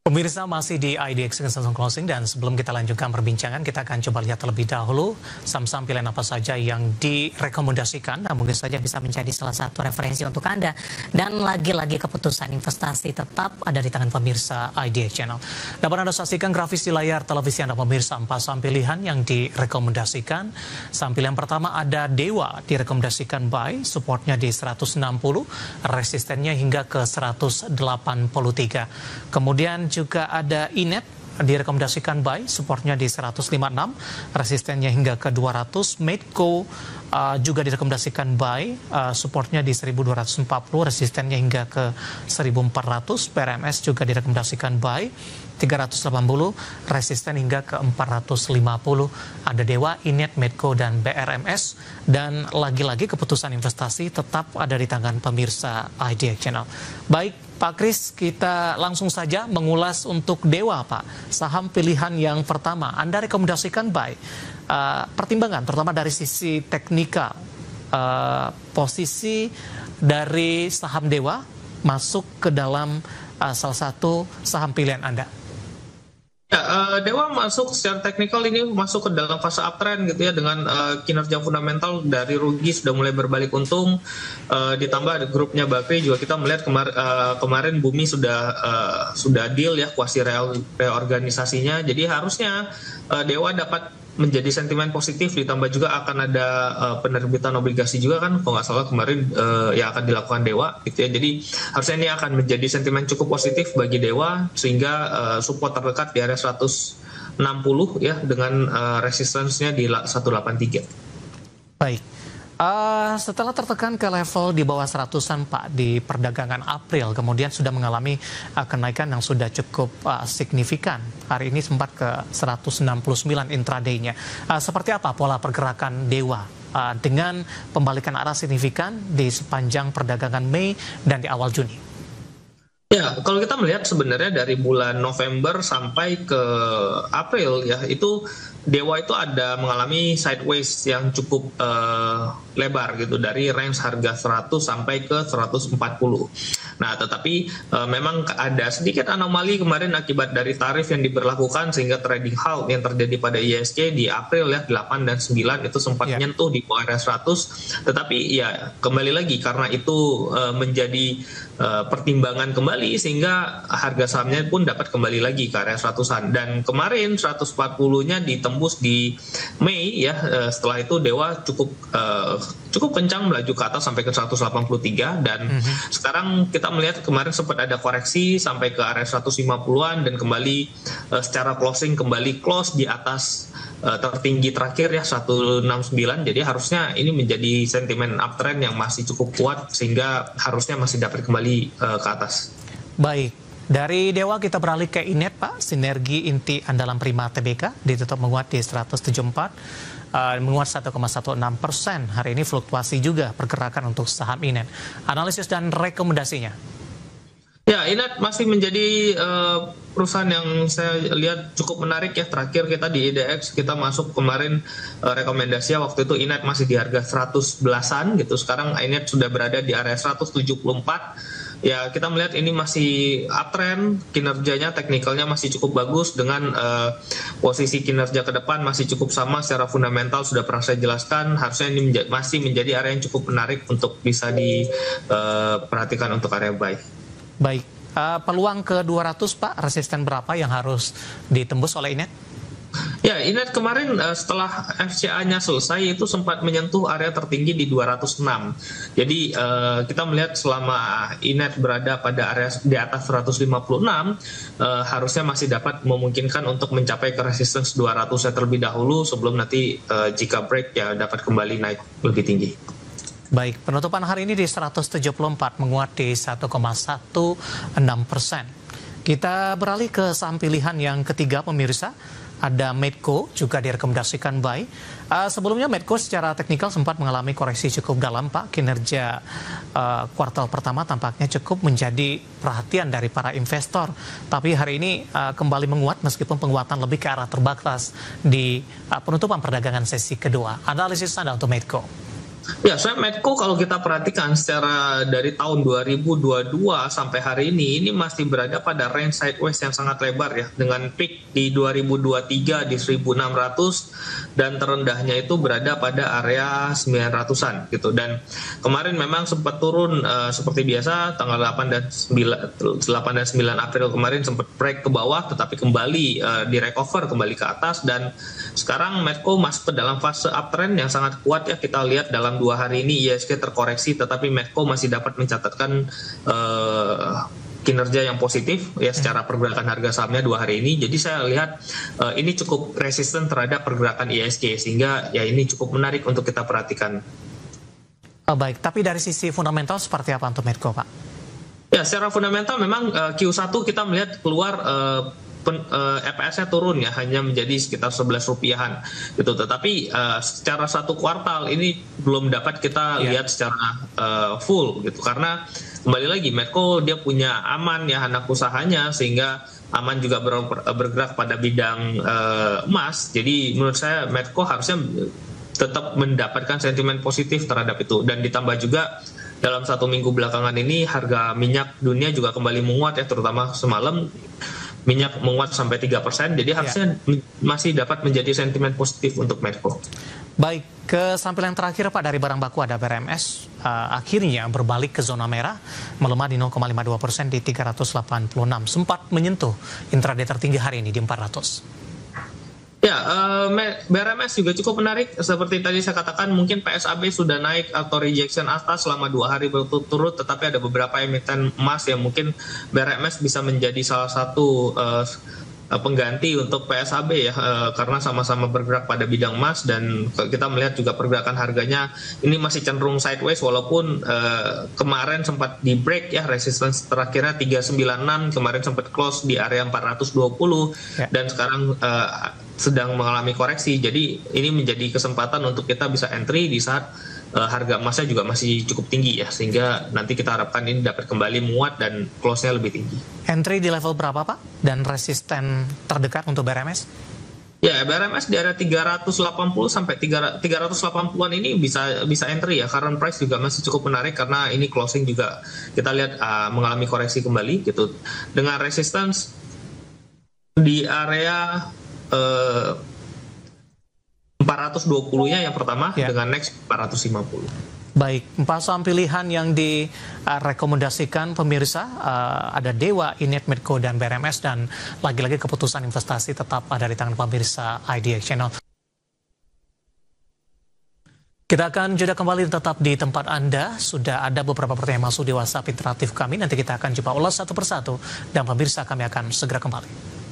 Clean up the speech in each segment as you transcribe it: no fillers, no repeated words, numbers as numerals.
Pemirsa masih di IDX Extension Closing dan sebelum kita lanjutkan perbincangan kita akan coba lihat terlebih dahulu saham-saham pilihan apa saja yang direkomendasikan. Nah, mungkin saja bisa menjadi salah satu referensi untuk Anda. Dan lagi-lagi keputusan investasi tetap ada di tangan pemirsa IDX Channel. Dapat Anda saksikan grafis di layar televisi Anda pemirsa 4 saham pilihan yang direkomendasikan. Saham pilihan pertama ada Dewa direkomendasikan buy, supportnya di 160, resistennya hingga ke 183. Kemudian juga ada Inet direkomendasikan buy, supportnya di 156, resistennya hingga ke 200. Medco juga direkomendasikan buy, supportnya di 1240, resistennya hingga ke 1400. PRMS juga direkomendasikan buy 380, resisten hingga ke 450. Ada Dewa, Inet, Medco, dan BRMS. Dan lagi-lagi keputusan investasi tetap ada di tangan pemirsa IDX Channel. Baik, Pak Kris, kita langsung saja mengulas untuk Dewa, Pak. Saham pilihan yang pertama, Anda rekomendasikan buy. Pertimbangan, terutama dari sisi teknikal, posisi dari saham Dewa masuk ke dalam salah satu saham pilihan Anda. Ya, Dewa masuk secara teknikal ini masuk ke dalam fase uptrend gitu ya, dengan kinerja fundamental dari rugi sudah mulai berbalik untung, ditambah grupnya Bakri juga kita melihat kemarin Bumi sudah deal ya, kuasi reorganisasinya, jadi harusnya Dewa dapat menjadi sentimen positif, ditambah juga akan ada penerbitan obligasi juga kan, kalau nggak salah kemarin yang akan dilakukan Dewa gitu ya. Jadi harusnya ini akan menjadi sentimen cukup positif bagi Dewa, sehingga support terdekat di area 160 ya, dengan resistance-nya di 183. Baik. Setelah tertekan ke level di bawah 100-an Pak di perdagangan April, kemudian sudah mengalami kenaikan yang sudah cukup signifikan. Hari ini sempat ke 169 intraday-nya. Seperti apa pola pergerakan Dewa dengan pembalikan arah signifikan di sepanjang perdagangan Mei dan di awal Juni? Ya, kalau kita melihat sebenarnya dari bulan November sampai ke April ya, itu Dewa itu ada mengalami sideways yang cukup lebar gitu, dari range harga 100 sampai ke 140. Nah, tetapi memang ada sedikit anomali kemarin akibat dari tarif yang diberlakukan, sehingga trading halt yang terjadi pada IHSG di April ya, 8 dan 9 itu sempat menyentuh di bawah area 100. Tetapi ya kembali lagi karena itu menjadi pertimbangan kembali, sehingga harga sahamnya pun dapat kembali lagi ke area 100-an. Dan kemarin 140-nya ditembus di Mei ya, setelah itu Dewa cukup kencang melaju ke atas sampai ke 183, dan sekarang kita melihat kemarin sempat ada koreksi sampai ke area 150-an dan kembali secara closing kembali close di atas tertinggi terakhir ya 169. Jadi harusnya ini menjadi sentimen uptrend yang masih cukup kuat, sehingga harusnya masih dapat kembali ke atas. Baik. Dari Dewa kita beralih ke Inet, Pak. Sinergi inti andalan Prima Tbk ditutup menguat di 174, menguat 1,16%. Hari ini fluktuasi juga pergerakan untuk saham Inet. Analisis dan rekomendasinya. Ya, Inet masih menjadi perusahaan yang saya lihat cukup menarik ya. Terakhir kita di IDX kita masuk kemarin rekomendasinya waktu itu Inet masih di harga 111-an gitu. Sekarang Inet sudah berada di area 174. Ya, kita melihat ini masih uptrend, kinerjanya, teknikalnya masih cukup bagus, dengan posisi kinerja ke depan masih cukup sama secara fundamental, sudah pernah saya jelaskan. Harusnya ini masih menjadi area yang cukup menarik untuk bisa diperhatikan untuk area buy. Baik, peluang ke 200 Pak, resisten berapa yang harus ditembus oleh Inet? Ya, Inet kemarin setelah FCA-nya selesai itu sempat menyentuh area tertinggi di 206. Jadi kita melihat selama Inet berada pada area di atas 156, harusnya masih dapat memungkinkan untuk mencapai ke resistance 200 terlebih dahulu, sebelum nanti jika break ya dapat kembali naik lebih tinggi. Baik, penutupan hari ini di 174, menguat di 1,16%. Kita beralih ke saham pilihan yang ketiga pemirsa. Ada Medco juga direkomendasikan buy. Sebelumnya Medco secara teknikal sempat mengalami koreksi cukup dalam Pak. Kinerja kuartal pertama tampaknya cukup menjadi perhatian dari para investor. Tapi hari ini kembali menguat meskipun penguatan lebih ke arah terbatas di penutupan perdagangan sesi kedua. Analisis Anda untuk Medco. Ya, saya Medco kalau kita perhatikan secara dari tahun 2022 sampai hari ini masih berada pada range sideways yang sangat lebar ya, dengan peak di 2023 di 1.600 dan terendahnya itu berada pada area 900-an gitu. Dan kemarin memang sempat turun seperti biasa tanggal 8 dan 9 April kemarin sempat break ke bawah, tetapi kembali di recover kembali ke atas, dan sekarang Medco masuk ke dalam fase uptrend yang sangat kuat ya. Kita lihat dalam 2 hari ini IHSG terkoreksi, tetapi Medco masih dapat mencatatkan kinerja yang positif ya secara pergerakan harga sahamnya 2 hari ini. Jadi saya lihat ini cukup resisten terhadap pergerakan IHSG, sehingga ya ini cukup menarik untuk kita perhatikan. Baik, tapi dari sisi fundamental seperti apa untuk Medco, Pak? Ya, secara fundamental memang Q1 kita melihat keluar EPS-nya turun ya, hanya menjadi sekitar 11 rupiahan gitu. Tetapi secara satu kuartal ini belum dapat kita lihat secara full gitu, karena kembali lagi Medco dia punya Aman ya anak usahanya, sehingga Aman juga bergerak pada bidang emas. Jadi menurut saya Medco harusnya tetap mendapatkan sentimen positif terhadap itu, dan ditambah juga dalam 1 minggu belakangan ini harga minyak dunia juga kembali menguat ya, terutama semalam minyak menguat sampai 3%, jadi harusnya masih dapat menjadi sentimen positif untuk Medco. Baik, ke sampel yang terakhir Pak dari barang baku ada BRMS, akhirnya berbalik ke zona merah, melemah di 0,52% di 386, sempat menyentuh intraday tertinggi hari ini di 400. Ya, BRMS juga cukup menarik. Seperti tadi saya katakan, mungkin PSAB sudah naik atau rejection atas selama 2 hari berturut-turut, tetapi ada beberapa emiten emas yang mungkin BRMS bisa menjadi salah satu pengganti untuk PSAB ya, karena sama-sama bergerak pada bidang emas, dan kita melihat juga pergerakan harganya ini masih cenderung sideways, walaupun kemarin sempat di break ya, resistance terakhirnya 396, kemarin sempat close di area 420 dan sekarang sedang mengalami koreksi. Jadi ini menjadi kesempatan untuk kita bisa entry di saat harga emasnya juga masih cukup tinggi ya, sehingga nanti kita harapkan ini dapat kembali menguat dan close-nya lebih tinggi. Entry di level berapa Pak? Dan resisten terdekat untuk BRMS? Ya, BRMS di area 380 sampai 380-an ini bisa entry ya. Current price juga masih cukup menarik karena ini closing juga kita lihat mengalami koreksi kembali gitu. Dengan resistance di area 420-nya yang pertama, dengan next 450. Baik, 4 saham pilihan yang direkomendasikan pemirsa ada Dewa, Inet, Medco, dan BRMS, dan lagi-lagi keputusan investasi tetap ada di tangan pemirsa IDX Channel. Kita akan jeda kembali tetap di tempat Anda. Sudah ada beberapa pertanyaan masuk di WhatsApp interaktif kami. Nanti kita akan coba ulas satu persatu, dan pemirsa kami akan segera kembali.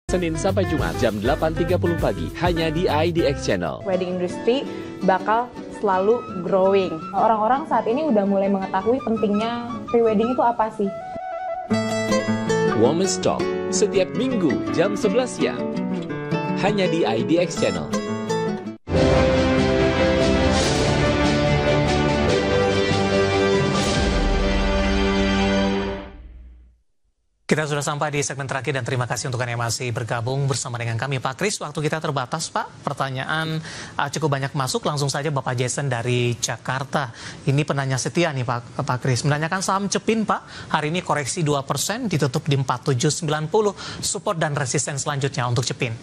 Senin sampai Jumat jam 8.30 pagi hanya di IDX Channel. Wedding industry bakal selalu growing. Orang-orang saat ini udah mulai mengetahui pentingnya pre-wedding itu apa sih. Women's Talk setiap Minggu jam 11 siang hanya di IDX Channel. Kita sudah sampai di segmen terakhir dan terima kasih untuk Anda yang masih bergabung bersama dengan kami. Pak Kris, waktu kita terbatas Pak, pertanyaan cukup banyak masuk, langsung saja Bapak Jason dari Jakarta. Ini penanya setia nih Pak Kris, menanyakan saham Cepin Pak, hari ini koreksi 2%, ditutup di 4790, support dan resisten selanjutnya untuk Cepin.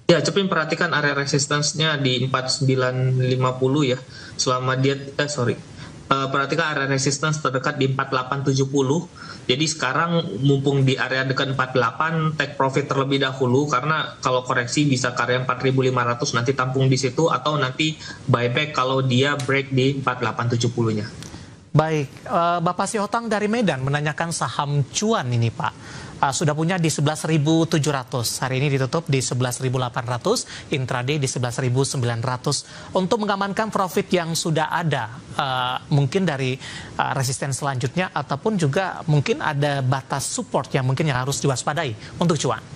Ya, Cepin perhatikan area resistance-nya di 4950 ya, selama dia, perhatikan area resistance terdekat di 4870. Jadi sekarang mumpung di area dekat 48, take profit terlebih dahulu, karena kalau koreksi bisa ke area 4500 nanti tampung di situ, atau nanti buyback kalau dia break di 4870-nya. Baik, Bapak Siotang dari Medan menanyakan saham Cuan ini Pak. Sudah punya di 11.700, hari ini ditutup di 11.800, intraday di 11.900. Untuk mengamankan profit yang sudah ada, mungkin dari resisten selanjutnya, ataupun juga mungkin ada batas support yang mungkin yang harus diwaspadai untuk Cuan.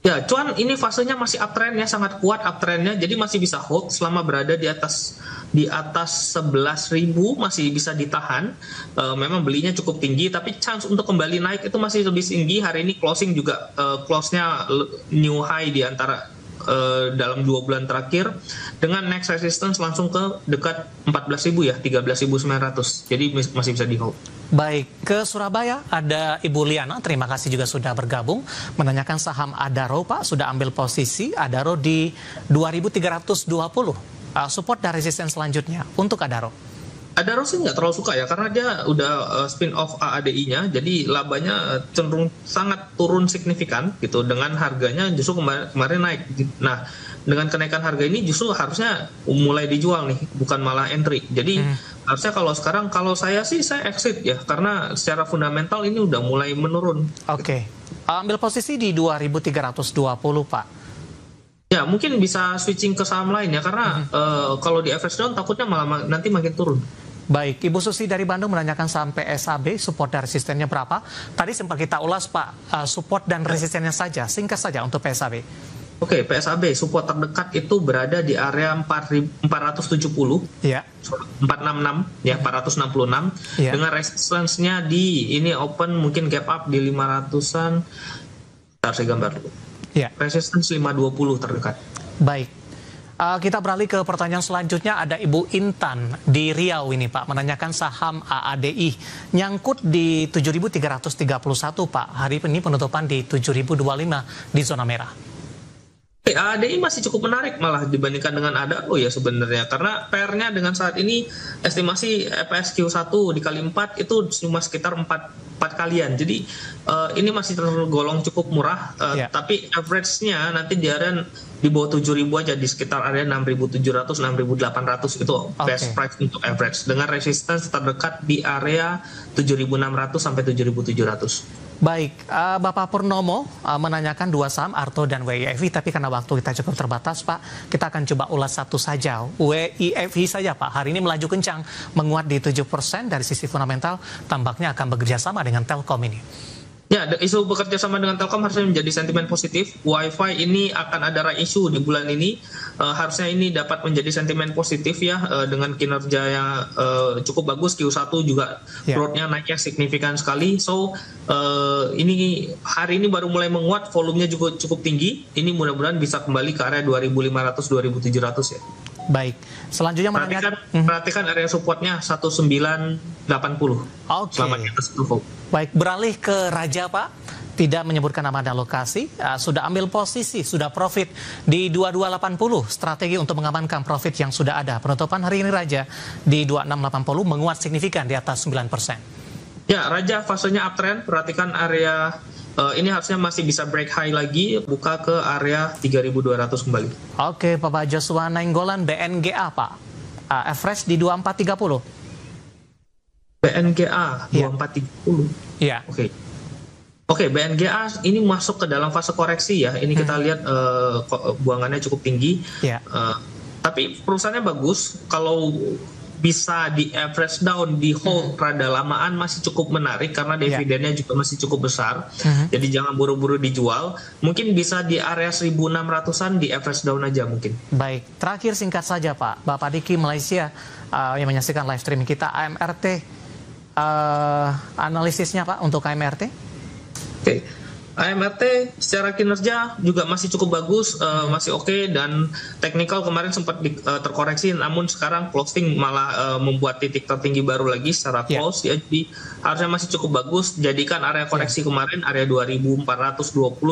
Ya, Cuan ini fasenya masih uptrend ya, sangat kuat uptrendnya, jadi masih bisa hold selama berada di atas 11.000 masih bisa ditahan. Memang belinya cukup tinggi, tapi chance untuk kembali naik itu masih lebih tinggi. Hari ini closing juga close-nya new high di antara dalam 2 bulan terakhir, dengan next resistance langsung ke dekat 14.000 ya, 13.900. Jadi masih bisa di hold. Baik, ke Surabaya ada Ibu Liana, terima kasih juga sudah bergabung, menanyakan saham Adaro Pak, sudah ambil posisi Adaro di 2.320, support dan resisten selanjutnya untuk Adaro. Adaro sih nggak terlalu suka ya, karena dia udah spin off AADI-nya, jadi labanya cenderung sangat turun signifikan gitu, dengan harganya justru kemarin naik. Nah, dengan kenaikan harga ini justru harusnya mulai dijual nih, bukan malah entry. Jadi harusnya kalau sekarang, kalau saya sih saya exit ya, karena secara fundamental ini udah mulai menurun. Oke. Ambil posisi di 2.320 Pak. Ya mungkin bisa switching ke saham lain ya, karena kalau di average down takutnya malah nanti makin turun. Baik, Ibu Susi dari Bandung menanyakan saham PSAB, support dan resistennya berapa? Tadi sempat kita ulas Pak, support dan resistennya saja, singkat saja untuk PSAB. Oke, PSAB support terdekat itu berada di area 470, ya. 466, ya 466, ya. Dengan resistance-nya di ini open mungkin gap up di 500-an. Bentar saya gambar dulu. Ya. Resistance 520 terdekat. Baik. Kita beralih ke pertanyaan selanjutnya, ada Ibu Intan di Riau ini Pak, menanyakan saham AADI, nyangkut di 7.331 Pak, hari ini penutupan di 7.025 di zona merah. AADI masih cukup menarik malah dibandingkan dengan Adaro ya sebenarnya, karena PR-nya dengan saat ini estimasi EPS Q1 dikali 4 itu cuma sekitar 4 kalian. Jadi ini masih tergolong cukup murah, tapi average-nya nanti di area di bawah 7.000 aja, di sekitar area 6.700 6.800 itu best price untuk average, dengan resistance terdekat di area 7.600 sampai 7.700. Baik, Bapak Purnomo menanyakan dua saham, Arto dan WIFI, tapi karena waktu kita cukup terbatas Pak, kita akan coba ulas satu saja. WIFI saja Pak, hari ini melaju kencang, menguat di 7% dari sisi fundamental, tampaknya akan bekerja sama dengan Telkom ini. Ya, isu bekerja sama dengan Telkom harusnya menjadi sentimen positif. Wi-Fi ini akan ada isu di bulan ini. Harusnya ini dapat menjadi sentimen positif ya, dengan kinerja yang cukup bagus. Q1 juga growth-nya naiknya signifikan sekali. So, ini hari ini baru mulai menguat, volumenya juga cukup tinggi. Ini mudah-mudahan bisa kembali ke area 2.500-2.700 ya. Baik, selanjutnya perhatikan area supportnya 1980. Selamat atas info. Baik, beralih ke Raja Pak, tidak menyebutkan nama dan lokasi, sudah ambil posisi, sudah profit di 2280, strategi untuk mengamankan profit yang sudah ada. Penutupan hari ini Raja di 2680 menguat signifikan di atas 9%. Ya, Raja fasenya uptrend, perhatikan area ini harusnya masih bisa break high lagi, buka ke area 3.200 kembali. Oke, Bapak Joshua Nainggolan, BNGA Pak, average di 2430. BNGA 2430. Iya. Oke, BNGA ini masuk ke dalam fase koreksi ya. Ini kita lihat buangannya cukup tinggi. Tapi perusahaannya bagus. Kalau bisa di average down, di hold rada lamaan masih cukup menarik karena dividennya juga masih cukup besar. Jadi jangan buru-buru dijual. Mungkin bisa di area 1.600-an di average down aja mungkin. Baik, terakhir singkat saja Pak. Bapak Diki Malaysia yang menyaksikan live streaming kita, AMRT, analisisnya Pak untuk AMRT? Oke. AMRT secara kinerja juga masih cukup bagus, masih oke, dan technical kemarin sempat terkoreksi, namun sekarang closing malah membuat titik tertinggi baru lagi secara close, ya, jadi harusnya masih cukup bagus. Jadikan area koreksi kemarin area 2420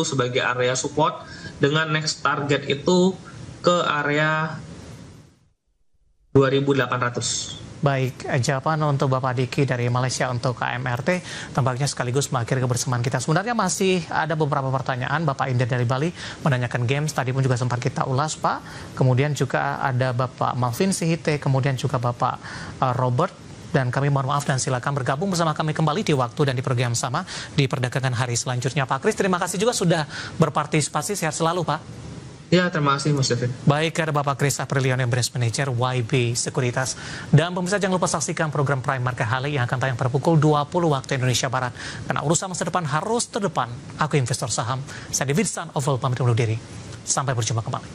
sebagai area support, dengan next target itu ke area 2800. Baik, jawaban untuk Bapak Diki dari Malaysia untuk KMRT tampaknya sekaligus mengakhiri kebersamaan kita. Sebenarnya masih ada beberapa pertanyaan. Bapak Indah dari Bali menanyakan games, tadi pun juga sempat kita ulas Pak. Kemudian juga ada Bapak Malvin Sihite, kemudian juga Bapak Robert. Dan kami mohon maaf dan silakan bergabung bersama kami kembali di waktu dan di program sama di perdagangan hari selanjutnya. Pak Kris, terima kasih juga sudah berpartisipasi. Sehat selalu Pak. Ya, terima kasih Mas David. Baik, ada Bapak Kris Aprilion yang Branch Manager YB Sekuritas. Dan pemirsa jangan lupa saksikan program Prime Market Hali yang akan tayang pada pukul 20 waktu Indonesia Barat. Karena urusan masa depan harus terdepan. Aku investor saham. Saya David San Oval pamit undur diri. Sampai berjumpa kembali.